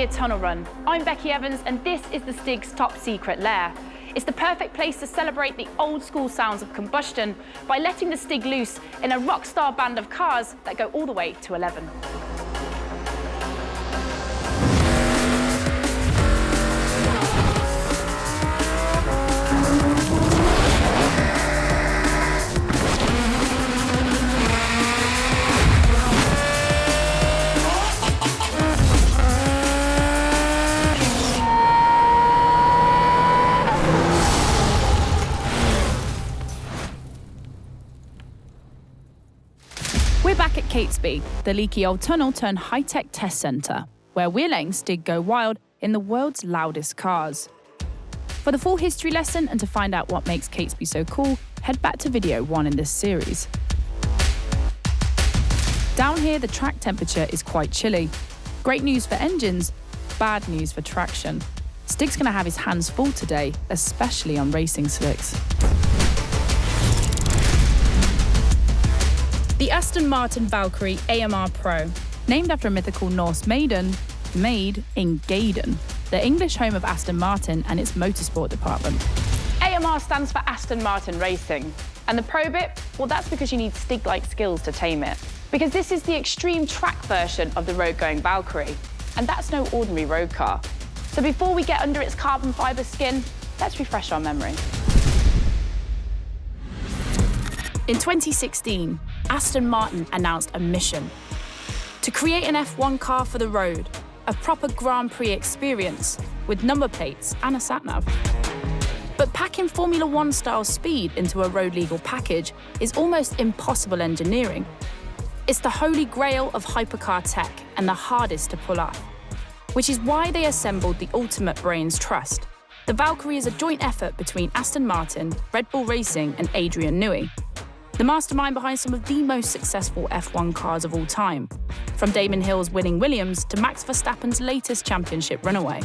5-year tunnel run. I'm Becky Evans, and this is the Stig's top secret lair. It's the perfect place to celebrate the old school sounds of combustion by letting the Stig loose in a rock star band of cars that go all the way to 11. We're back at Catesby, the leaky old tunnel turned high-tech test centre, where we're letting Stig go wild in the world's loudest cars. For the full history lesson and to find out what makes Catesby so cool, head back to video 1 in this series. Down here, the track temperature is quite chilly. Great news for engines, bad news for traction. Stig's going to have his hands full today, especially on racing slicks. The Aston Martin Valkyrie AMR Pro, named after a mythical Norse maiden, made in Gaydon, the English home of Aston Martin and its motorsport department. AMR stands for Aston Martin Racing. And the Pro bit, well, that's because you need Stig-like skills to tame it. Because this is the extreme track version of the road-going Valkyrie. And that's no ordinary road car. So before we get under its carbon fibre skin, let's refresh our memory. In 2016, Aston Martin announced a mission to create an F1 car for the road, a proper Grand Prix experience with number plates and a sat-nav. But packing Formula One style speed into a road-legal package is almost impossible engineering. It's the holy grail of hypercar tech and the hardest to pull off, which is why they assembled the ultimate brains trust. The Valkyrie is a joint effort between Aston Martin, Red Bull Racing and Adrian Newey, the mastermind behind some of the most successful F1 cars of all time, from Damon Hill's winning Williams to Max Verstappen's latest championship runaway.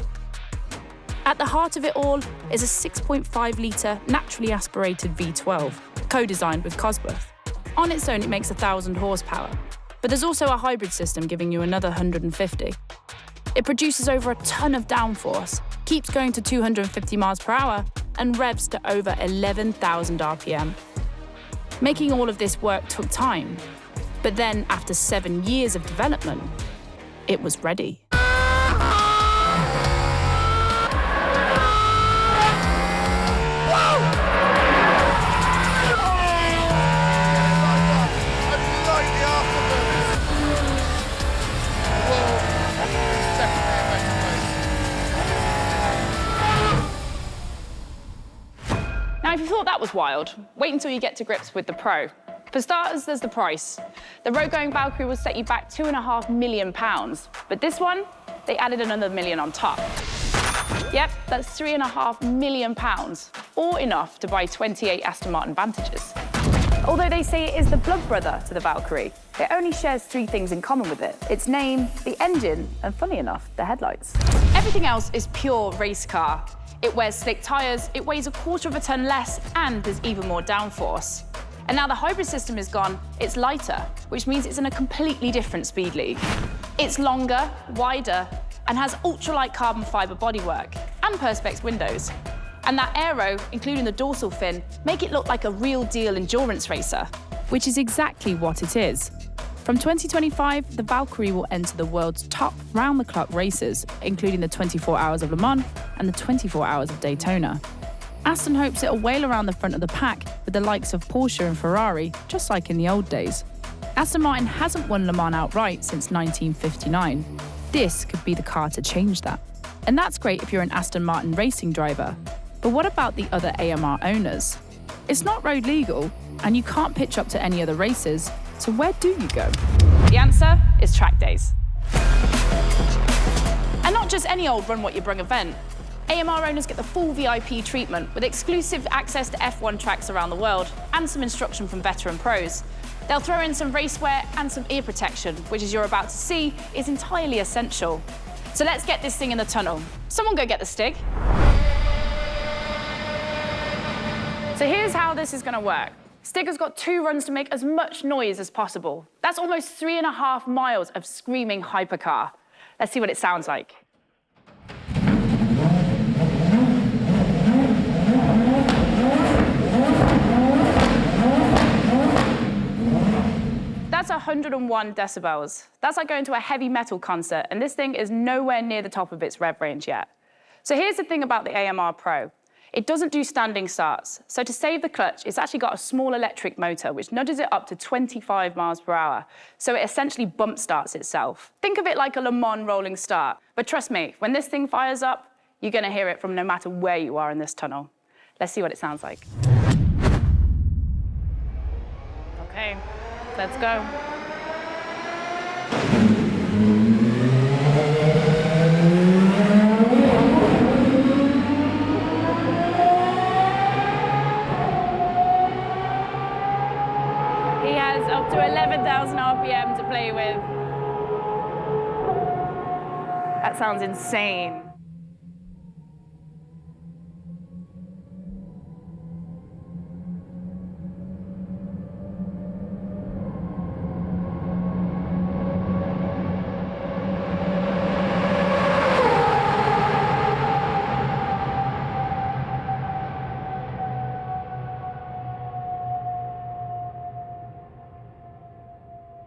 At the heart of it all is a 6.5-litre naturally aspirated V12, co-designed with Cosworth. On its own, it makes 1,000 horsepower, but there's also a hybrid system giving you another 150. It produces over a ton of downforce, keeps going to 250 miles per hour, and revs to over 11,000 RPM. Making all of this work took time, but then after 7 years of development, it was ready. Now, if you thought that was wild, wait until you get to grips with the Pro. For starters, there's the price. The road-going Valkyrie will set you back £2.5 million, but this one, they added another million on top. Yep, that's £3.5 million, or enough to buy 28 Aston Martin Vantages. Although they say it is the blood brother to the Valkyrie, it only shares 3 things in common with it: its name, the engine, and funny enough, the headlights. Everything else is pure race car. It wears slick tyres, it weighs 1/4 of a tonne less, and there's even more downforce. And now the hybrid system is gone, it's lighter, which means it's in a completely different speed league. It's longer, wider, and has ultralight carbon fibre bodywork and perspex windows. And that aero, including the dorsal fin, make it look like a real deal endurance racer. Which is exactly what it is. From 2025, the Valkyrie will enter the world's top round-the-clock races, including the 24 Hours of Le Mans and the 24 Hours of Daytona. Aston hopes it'll wail around the front of the pack with the likes of Porsche and Ferrari, just like in the old days. Aston Martin hasn't won Le Mans outright since 1959. This could be the car to change that. And that's great if you're an Aston Martin racing driver. But what about the other AMR owners? It's not road legal, and you can't pitch up to any other races, so where do you go? The answer is track days. And not just any old Run What You Brung event. AMR owners get the full VIP treatment with exclusive access to F1 tracks around the world and some instruction from veteran pros. They'll throw in some racewear and some ear protection, which, as you're about to see, is entirely essential. So let's get this thing in the tunnel. Someone go get the Stig. So here's how this is going to work. Stig has got 2 runs to make as much noise as possible. That's almost 3.5 miles of screaming hypercar. Let's see what it sounds like. 101 decibels. That's like going to a heavy metal concert, and this thing is nowhere near the top of its rev range yet. So here's the thing about the AMR Pro. It doesn't do standing starts. So to save the clutch, it's actually got a small electric motor which nudges it up to 25 miles per hour. So it essentially bump starts itself. Think of it like a Le Mans rolling start. But trust me, when this thing fires up, you're gonna hear it from no matter where you are in this tunnel. Let's see what it sounds like. Okay, let's go. He has up to 11,000 RPM to play with. That sounds insane.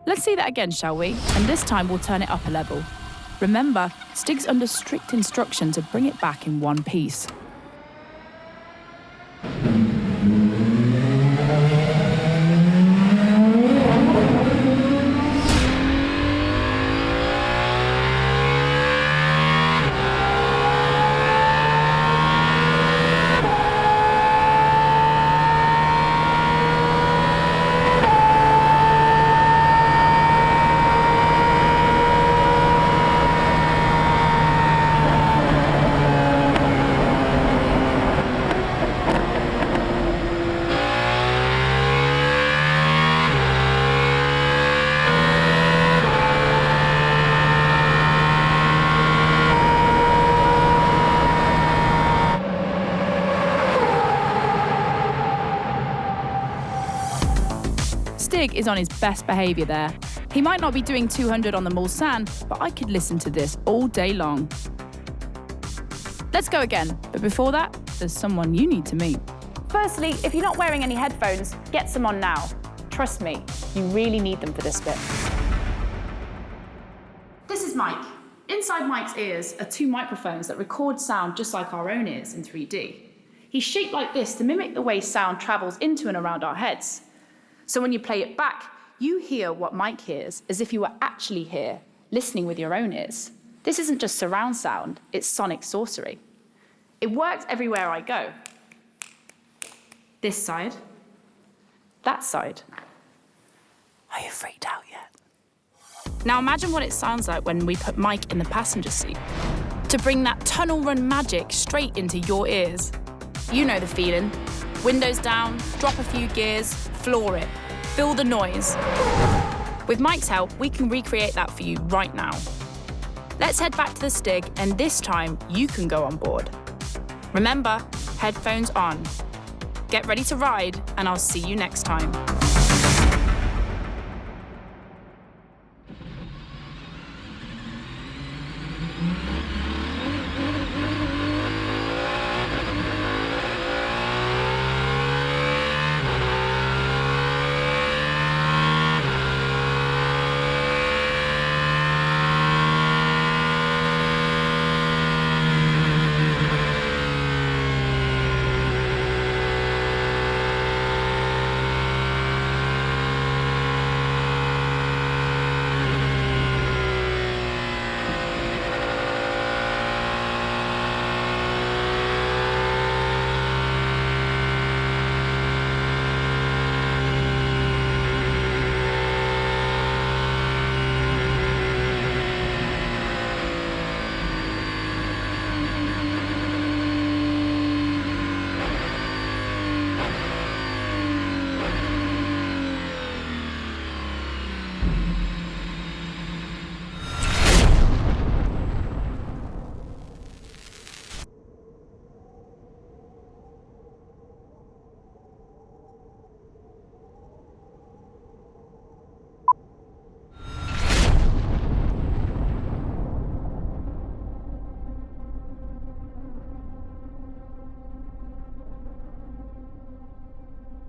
Let's see that again, shall we? And this time we'll turn it up a level. Remember, Stig's under strict instruction to bring it back in one piece. Stig is on his best behaviour there. He might not be doing 200 on the Mulsanne, but I could listen to this all day long. Let's go again, but before that, there's someone you need to meet. Firstly, if you're not wearing any headphones, get some on now. Trust me, you really need them for this bit. This is Mike. Inside Mike's ears are two microphones that record sound just like our own ears in 3D. He's shaped like this to mimic the way sound travels into and around our heads. So when you play it back, you hear what Mike hears as if you were actually here, listening with your own ears. This isn't just surround sound, it's sonic sorcery. It works everywhere I go. This side, that side. Are you freaked out yet? Now imagine what it sounds like when we put Mike in the passenger seat. To bring that tunnel run magic straight into your ears. You know the feeling. Windows down, drop a few gears, floor it. Feel the noise. With Mike's help, we can recreate that for you right now. Let's head back to the Stig, and this time you can go on board. Remember, headphones on. Get ready to ride, and I'll see you next time.